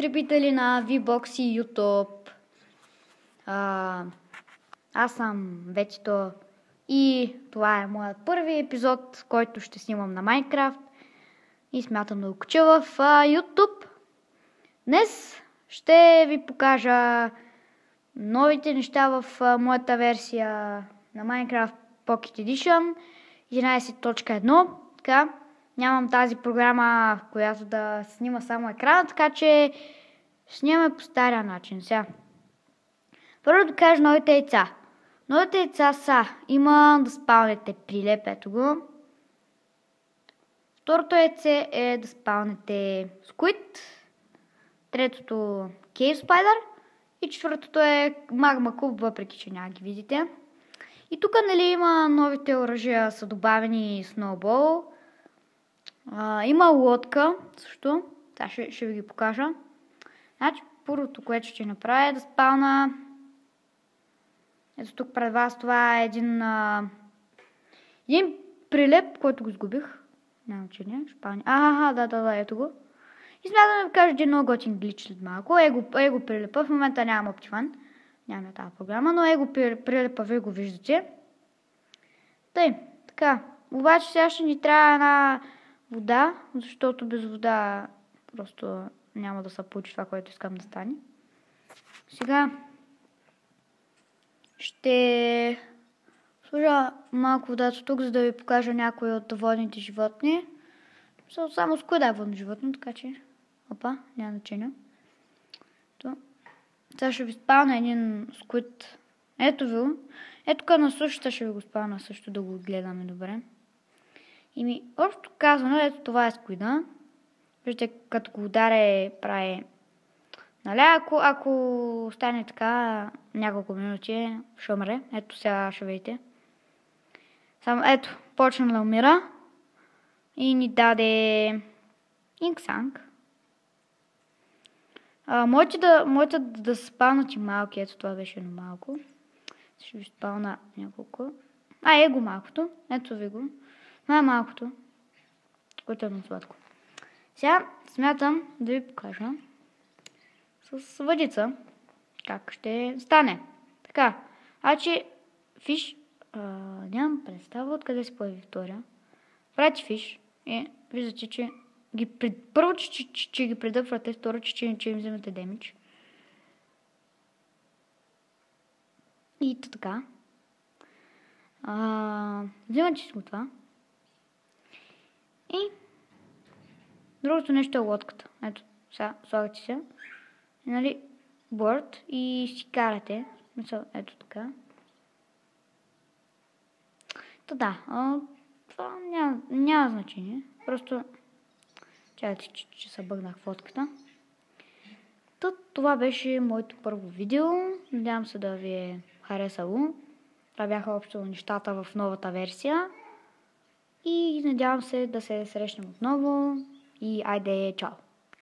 потребители на VBOX и YouTube. Аз съм Ветито и това е моят първи епизод, който ще снимам на Майнкрафт и смятам да го кача в YouTube. Днес ще ви покажа новите неща в моята версия на Minecraft Pocket Edition 11.1. Така, нямам тази програма, в която да снима само екрана, така че снимаме по стария начин. Сега, първо да кажа новите яйца. Новите яйца са, има да спалнете прилеп, ето го. Второто яйце е да спалнете Squid. Третото Cave Spider. И четвъртото е Magma Cube, въпреки че няма ги видите. И тук има новите оръжия, са добавени Snowball. Има лодка също. Сега ще ви ги покажа. Значи, първото, което ще направя е да спална. Ето тук пред вас това е един прилеп, който го сгубих. Няма значение. Да, ето го. И смятам да ви кажа един много готин глич след малко. Его прилепа. В момента нямам Optifine. Нямаме тази програма, но его прилепа вие го виждате. Тъй, така. Обаче сега ще ни трябва една вода, защото без вода просто няма да се получи това, което искам да стане. Сега ще сложа малко водата тук, за да ви покажа някои от водните животни. Само Squid е водно животно, така че опа, няма значение. Сега ще ви спална един Squid. Ето ви го. Ето тук на сушата ще ви го спална също, да го гледаме добре. И общо казано, ето това е Squid-а. Виждате, като го ударя прави. Нали, ако стане така няколко минути, ще умре. Ето сега ще видите. Само ето, почна да умира. И ни даде Инксанг. Моите да се спалнат и малки. Ето това беше едно малко. Ще ви спална няколко. Его малкото. Ето ви го. Това е малкото. Което е едно сладко. Сега смятам да ви покажа с въдица как ще стане. Така. Фиш. Нямам представа откъде се появи втория. Правите фиш. Виждате, че първо, че ги придъпвате, второ, че им вземате демидж. И така. Вземате си го това. И другото нещо е лодката. Ето, сега слагате се. Нали, борд и си карате. Ето така. Да, това няма значение. Просто чакайте, че се бъгнах в лодката. Това беше моето първо видео. Надявам се да ви е харесало. Това бяха общо нещата в новата версия. И надявам се да се срещнем отново. И айде, чао!